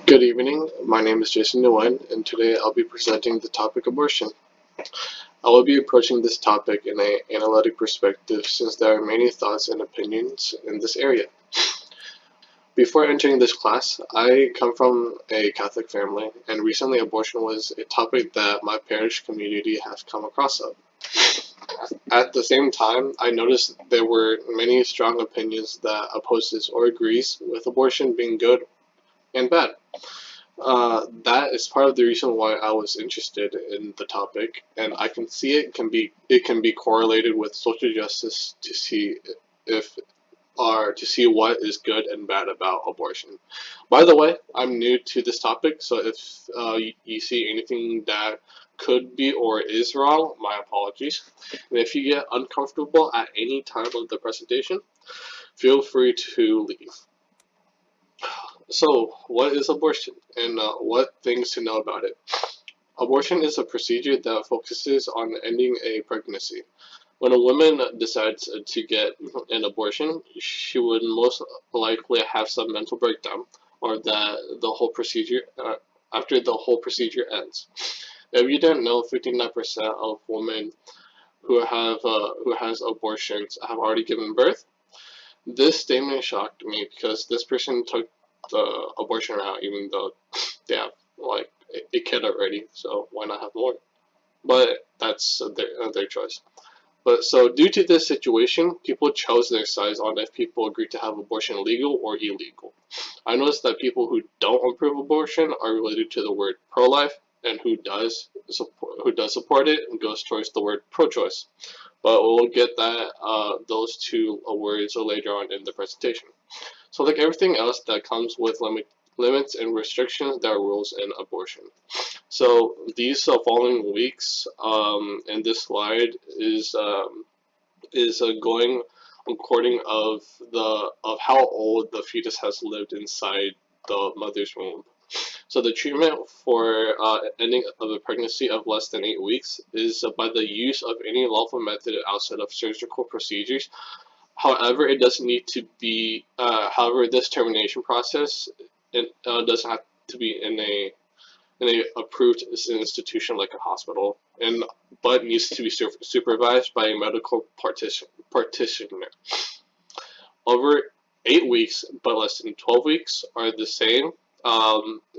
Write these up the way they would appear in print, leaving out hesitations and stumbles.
Good evening. My name is Jason Nguyen, and today I'll be presenting the topic abortion. I will be approaching this topic in an analytic perspective since there are many thoughts and opinions in this area. Before entering this class, I come from a Catholic family, and recently abortion was a topic that my parish community has come across of. At the same time, I noticed there were many strong opinions that opposes or agrees with abortion being good and bad. That is part of the reason why I was interested in the topic, and I can see it can be correlated with social justice to see if to see what is good and bad about abortion. By the way, I'm new to this topic, so if you see anything that could be or is wrong, my apologies. And if you get uncomfortable at any time of the presentation, feel free to leave. So, what is abortion, and what things to know about it? Abortion is a procedure that focuses on ending a pregnancy. When a woman decides to get an abortion, she would most likely have some mental breakdown, or that the whole procedure after the whole procedure ends. If you didn't know, 59% of women who has abortions have already given birth. This statement shocked me because this person took the abortion route, even though they have like a kid already. So why not have more? But that's their choice. But so due to this situation, people chose their sides on if people agree to have abortion legal or illegal. I noticed that people who don't approve abortion are related to the word pro-life, and who does support it goes towards the word pro-choice. But we'll get that those two words later on in the presentation. So like everything else that comes with limits and restrictions, there are rules in abortion. So these following weeks in this slide is going according of how old the fetus has lived inside the mother's womb. So the treatment for ending of a pregnancy of less than 8 weeks is by the use of any lawful method outside of surgical procedures. However, it doesn't need to be. However, this termination process doesn't have to be in a approved institution like a hospital, and but needs to be supervised by a medical practitioner. Over 8 weeks, but less than 12 weeks are the same.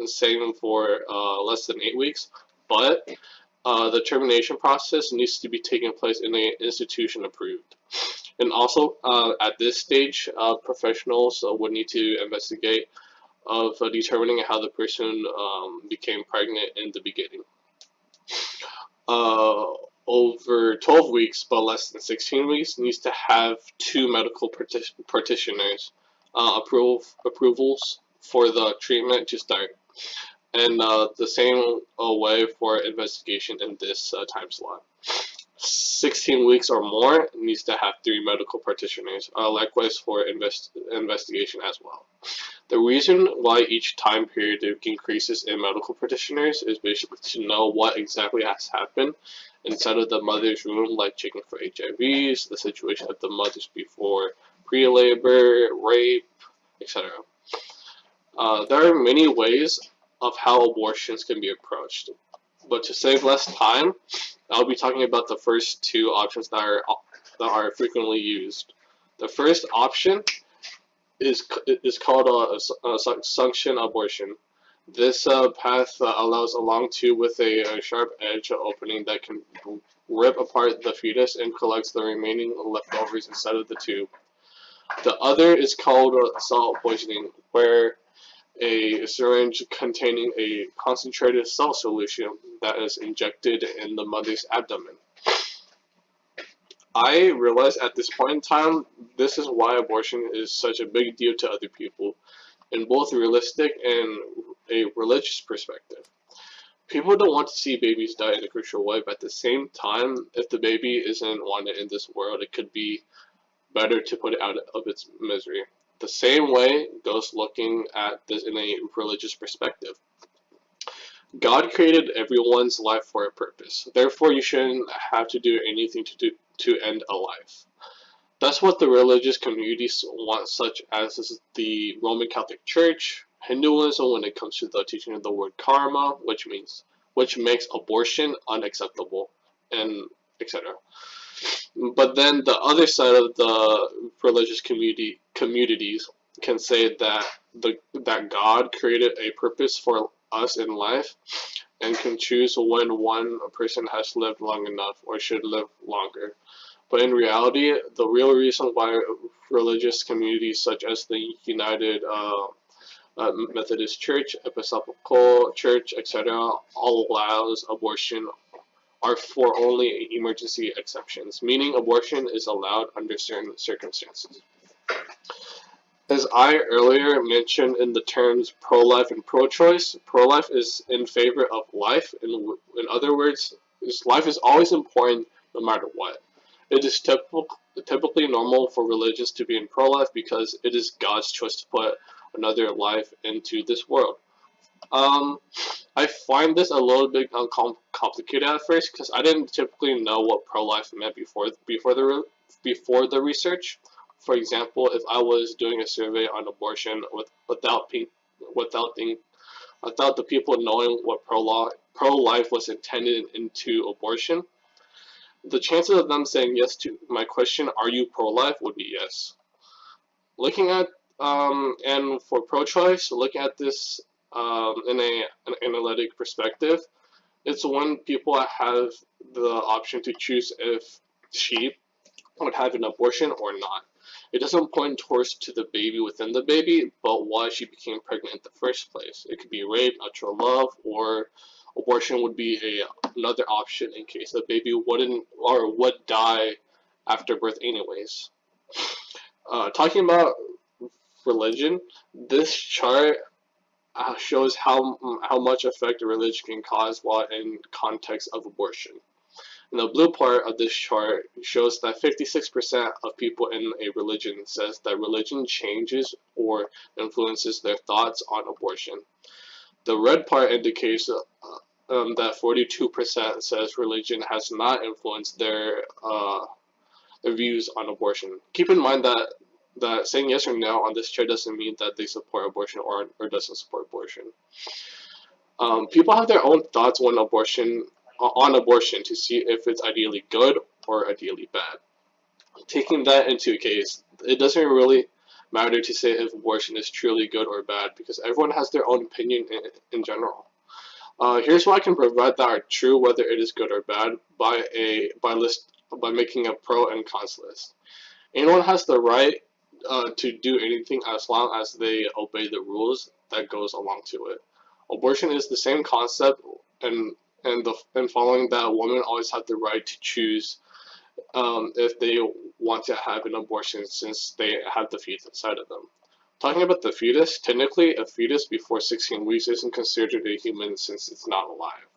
Same for less than 8 weeks, but the termination process needs to be taking place in an institution approved. And also, at this stage, professionals would need to investigate of determining how the person became pregnant in the beginning. Uh, Over 12 weeks, but less than 16 weeks, needs to have two medical practitioners approvals for the treatment to start. And the same way for investigation in this time slot. 16 weeks or more needs to have three medical practitioners, likewise for investigation as well. The reason why each time period increases in medical practitioners is basically to know what exactly has happened inside of the mother's womb, like checking for HIVs, the situation of the mothers before pre-labor, rape, etc. There are many ways of how abortions can be approached, but to save less time, I'll be talking about the first two options that are frequently used. The first option is called a suction abortion. This path allows a long tube with a sharp edge opening that can rip apart the fetus and collects the remaining leftovers inside of the tube. The other is called salt poisoning, where a syringe containing a concentrated salt solution that is injected in the mother's abdomen. I realize at this point in time, this is why abortion is such a big deal to other people, in both realistic and a religious perspective. People don't want to see babies die in a crucial way, but at the same time, if the baby isn't wanted in this world, it could be better to put it out of its misery. The same way goes looking at this in a religious perspective. God created everyone's life for a purpose. Therefore, you shouldn't have to do anything to end a life. That's what the religious communities want, such as the Roman Catholic Church, Hinduism when it comes to the teaching of the word karma, which makes abortion unacceptable, and etc. But then the other side of the religious communities can say that that God created a purpose for us in life and can choose when one person has lived long enough or should live longer. But in reality, the real reason why religious communities such as the United Methodist Church, Episcopal Church, etc., all allows abortion are for only emergency exceptions, meaning abortion is allowed under certain circumstances. As I earlier mentioned in the terms pro-life and pro-choice, pro-life is in favor of life. In other words, life is always important no matter what. It is typically normal for religions to be in pro-life because it is God's choice to put another life into this world. I find this a little bit complicated at first because I didn't typically know what pro-life meant before the research. For example, if I was doing a survey on abortion without the people knowing what pro-life was intended into abortion, the chances of them saying yes to my question, "Are you pro-life?" would be yes. Looking at and for pro-choice, looking at this in an analytic perspective, it's when people have the option to choose if she would have an abortion or not. It doesn't point towards to the baby within the baby, but why she became pregnant in the first place. It could be rape, natural love, or abortion would be another option in case the baby wouldn't or would die after birth anyways. Talking about religion, this chart shows how much effect a religion can cause while in context of abortion. And the blue part of this chart shows that 56% of people in a religion says that religion changes or influences their thoughts on abortion. The red part indicates that 42% says religion has not influenced their views on abortion. Keep in mind that saying yes or no on this chart doesn't mean that they support abortion or doesn't support abortion. People have their own thoughts on abortion to see if it's ideally good or ideally bad. Taking that into case, it doesn't really matter to say if abortion is truly good or bad because everyone has their own opinion in general. Here's why I can provide that are true whether it is good or bad by making a pro and cons list. Anyone has the right to do anything as long as they obey the rules that goes along to it. Abortion is the same concept, and following that, women always have the right to choose if they want to have an abortion since they have the fetus inside of them. Talking about the fetus, technically a fetus before 16 weeks isn't considered a human since it's not alive.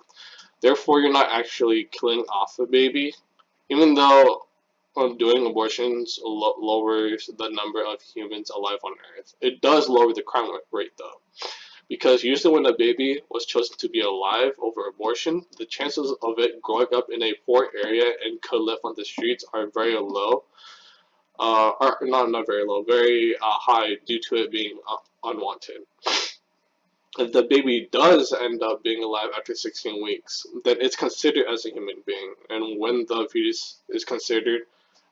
Therefore, you're not actually killing off a baby, even though doing abortions lowers the number of humans alive on Earth. It does lower the crime rate though, because usually when a baby was chosen to be alive over abortion, the chances of it growing up in a poor area and could live on the streets are very low. Or not very low, very high due to it being unwanted. If the baby does end up being alive after 16 weeks, then it's considered as a human being. And when the fetus is considered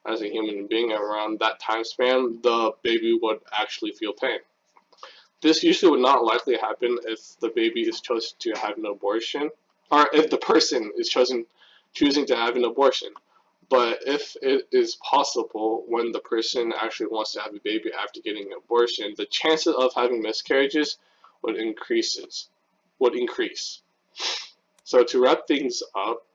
as a human being around that time span, the baby would actually feel pain. This usually would not likely happen if the baby is chosen to have an abortion, or if the person is choosing to have an abortion. But if it is possible when the person actually wants to have a baby after getting an abortion, the chances of having miscarriages would increase. So to wrap things up,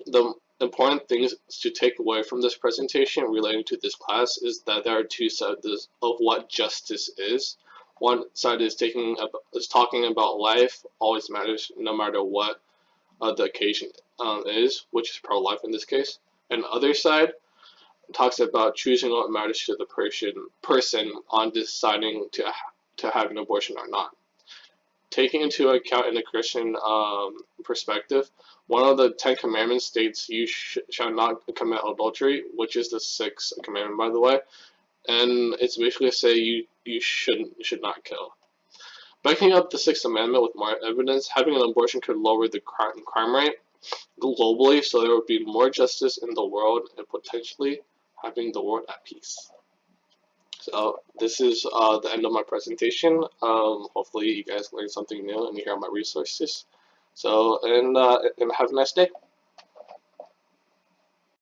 the important things to take away from this presentation relating to this class is that there are two sides of what justice is. One side is talking about life always matters no matter what the occasion is, which is pro-life in this case. And the other side talks about choosing what matters to the person on deciding to have an abortion or not. Taking into account in a Christian perspective, one of the 10 Commandments states you shall not commit adultery, which is the 6th commandment, by the way, and it's basically say you should not kill. Backing up the Sixth Amendment with more evidence, having an abortion could lower the crime rate globally, so there would be more justice in the world and potentially having the world at peace. So this is the end of my presentation. Hopefully you guys learned something new and you hear my resources. So and have a nice day.